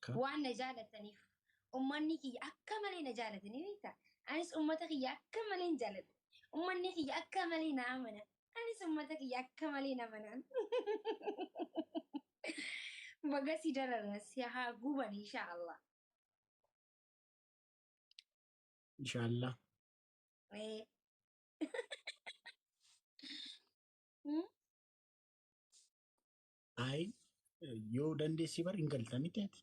وأنا جالتني أمني كي أكملي نجالتني ميتا أنس أمتك يكملين جالت أمني كي أكملي نامنا أنس أمتك يكملي نامنا بقى سيدنا النسيها قوبا إن شاء الله إن شاء الله. إيه أي يو دندي سيبر إنجل تاني تات.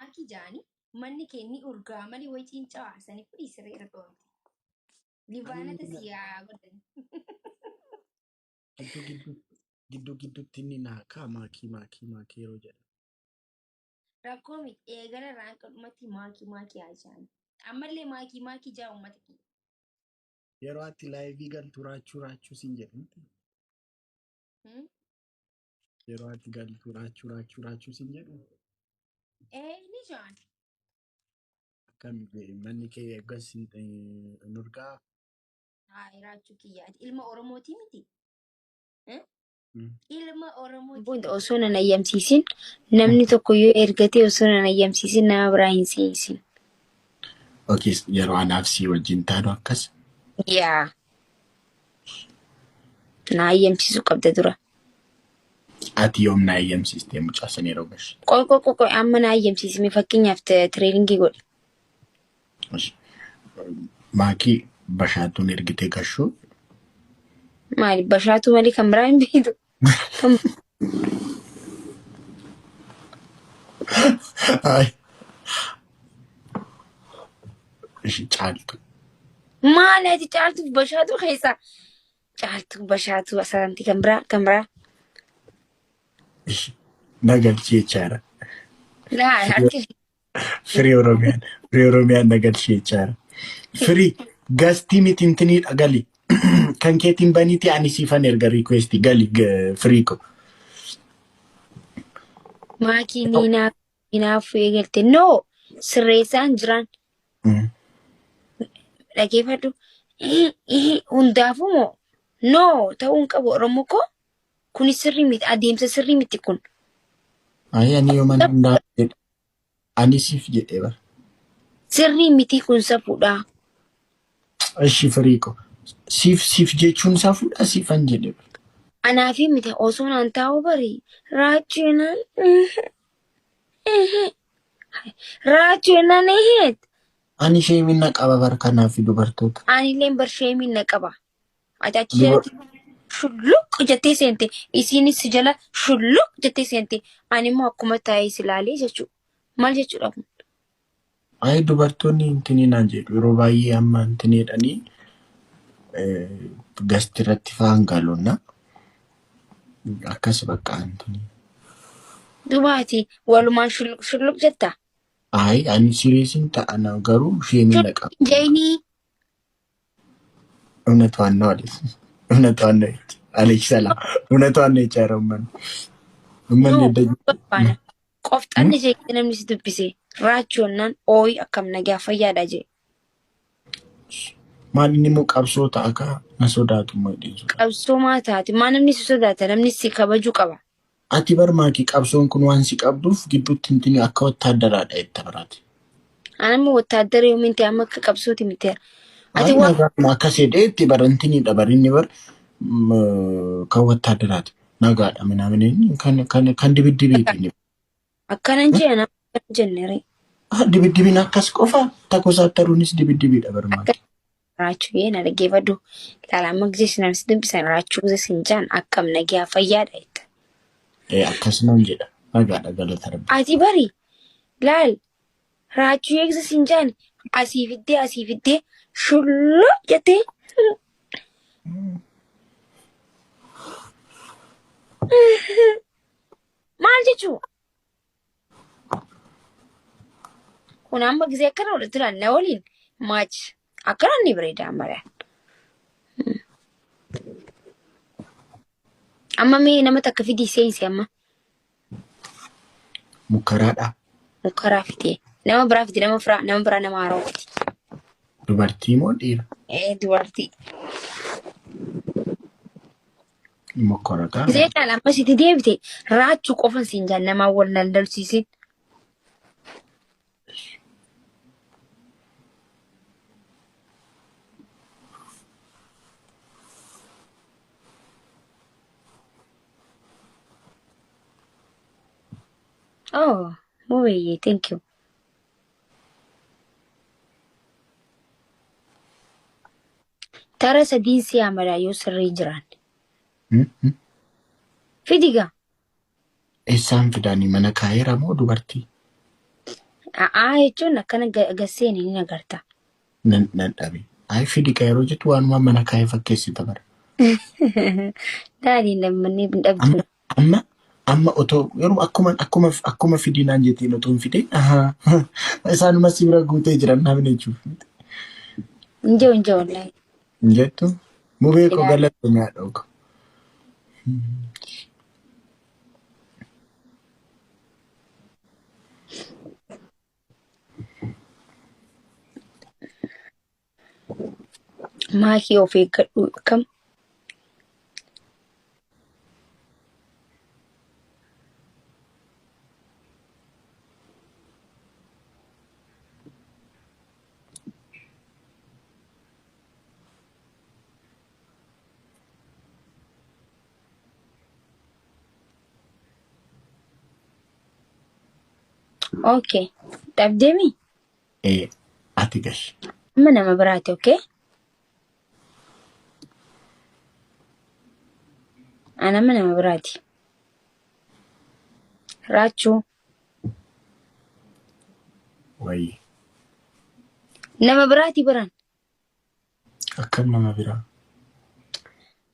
أكي جاني مني كني أرجع ويتين شاع سني بدي سرير قوم لبانة تسيا بدن Giddu tinni naa kaa maakii yeroo jedha. رقمي إيجانا رانك أمتي ماكي عشان أمرلي ماكي جا أمتك Yeroo ati laayivii galtu raachuu siin jedhamti. Yeroo ati galtu raachuu siin jedhu. نيجان Akkam manni kee eeggas nurgaa. هاي راجو كياد إلما أورموتي متي إلما أورموتي Bunda osoo nan ayyamsiisin namni tokko yoo ergate osoo nan ayyamsiisin nama biraa hin seensin. Okay, yeroo anaaf si wajjin taanu akkas. Yaa na ayyamsiisu qabda dura. Ati yoom na ayyamsiistee mucaasan yeroo gashi. Qoy amma na ayyamsiisime fakkeenyaaf tireeniingii godhe. Maakii bashaatuun ergitee gashuu. Maali bashaatu malee kan biraa hin beektu. Caaltu. Maali ati caaltuuf bashaatu keessa. Caaltuuf bashaatu asaanti kan biraa. Nagalchee chaara. Laa harki. Firii Oromiyaan nagalchee chaara. Firii gastii miti intinii gali. Kan keetiin baniiti ani siifan erga requesti gali firii ko. Maakii ninaaf eegalte noo sirreessaan jiran. Dhageeffadhu hundaafuu moo noo ta'uun qabu Oromoo koo kunis sirrii miti adeemsa sirrii miti kun. Ani yoo mana hundaa ani siif jedhee bara. Sirrii miti kun safuudhaa. Ashi firii ko siif jechuun safuudhaa siifan jedhee bara. Anaafi miti osoo naan taa'u bari raacheenaan eheet. Ani sheemina qaba bara kanaaf dubartoota. Anillee bar sheemina qaba. Achi jalatti shulluq jettee seente isiinis jala shulluq jettee seente ani immoo akkuma taa'ee silaalee jechuudha. Maal jechuudha kun? Ay dubartoonni intinii naan jedhu yeroo baay'ee amma intiniidhanii gasti irratti fa'aan galuuna akkas bakka intinii. Dubaati walumaan shulluq jetta. Ay ani siriisin ta'ana garuu sheemina qaba. Jayinii. እውነቷን ነው አለች። እውነቷን ነው አለች። ሰላም እውነቷን ነው የቻረው ምን ቆፍጣን ጀ namni si dubbise raachoonnaan ooyi akkam nagaa fayyaadha je. Maanni immoo qabsoo ta'a ka na sodaatu madhiisu. Qabsoo maa taate maa namni si sodaata namni si kabajuu qaba. Ati barmaakii qabsoon kun waan si qabduuf gidduutti intini akka wattaadaraadha itti baraate. Anamma wattaadara yoo minte amma akka qabsooti miteera. Ati waan akkasii dheetti barantini dhabarinni bar kan wattaadaraati. Nagaadha minaamineen kan dibiddibiitiin. Akkanan jee nama jennere. Dibiddibiin akkas qofa takkoosaataruunis dibiddibiidha barmaakii. Raachuu yee na dhaggeeffadhu. Ilaalamma gisee sinaan si dubbisan raachuu gisee sinjaan akkam nagaa fayyaadha jetta. Akkasumaan jedha nagaadha galata rabbi. Ati bari laal raachuu yee gisee sinjaan asii fiddee shulluq jettee. Maal jechuu? Kun amma gisee akkana walitti na waliin maach akkana ni bareeda ammaraan. Amma mee nama takka fidii seensi amma. Mukkaraadha. Mukkaraa fidee nama biraa fidee nama biraa nama haaraa fidee. Dubartii moo dhiira? Dubartii. Mokkora Gisee caalaa ammas itti deebite raachuu qofan siin jaan namaa wal daldalsiisin. Oh, Mubayyee, thank you. Tara sadiin si amadaa yoo sirrii jiran. Fidiga. Eessaan fidanii mana kaayeera moo dubartii? Jechuun akkana gaseeni ni agarta. Nan dhabe. Ay fidiga yeroo jettu waanuma mana kaayee fakkeessita bara. Daadhiin lammanni hin dhabdu. Amma otoo yeroo akkuma fidinaan jettiin otoo hin fide isaanuma si bira guutee jiran namni jechuudha. Injoo wallahi. Jettu mubee koo galata nyaadha oga. Maakii of eeggadhu kam? Okay. Dhabdeemi? Ati gash. Amma nama biraati, okay? Anama nama biraati. Raachuu. Wayii. Nama biraati biraan. Akkam nama biraa.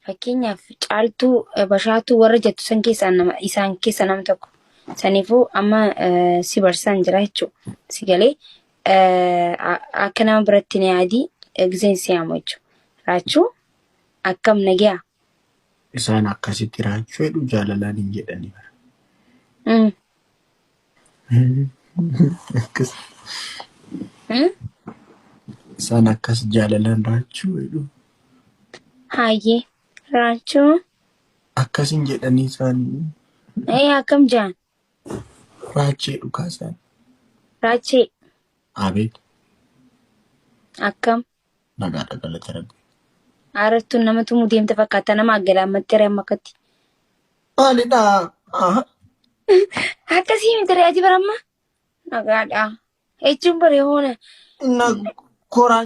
Fakkeenyaaf caaltuu bashaatuu warra jettu san keessaa isaan keessa nama tokko. Saniifuu amma si barsaan jira jechuudha. Si galee akka nama biratti ni yaadii giseen si yaamu jechuudha. Raachuu akkam nagaa. Isaan akkasitti raachuu jedhu jaalalaan hin jedhani bara. Isaan akkas jaalalaan raachuu jedhu. Hayyee raachuu. Akkas hin jedhanii isaanii. Akkam jaan. Raachee dhugaa isaan. Raachee. Abeet. Akkam. Nagaadha galata rabbi. Aarattuun namatu mudeemte fakkaata nama aggalaammatti re'ee makkatti. Maalidhaa? Akkasii miti re'aati baramma. Nagaadha. Jechuun baree hoona. Koraa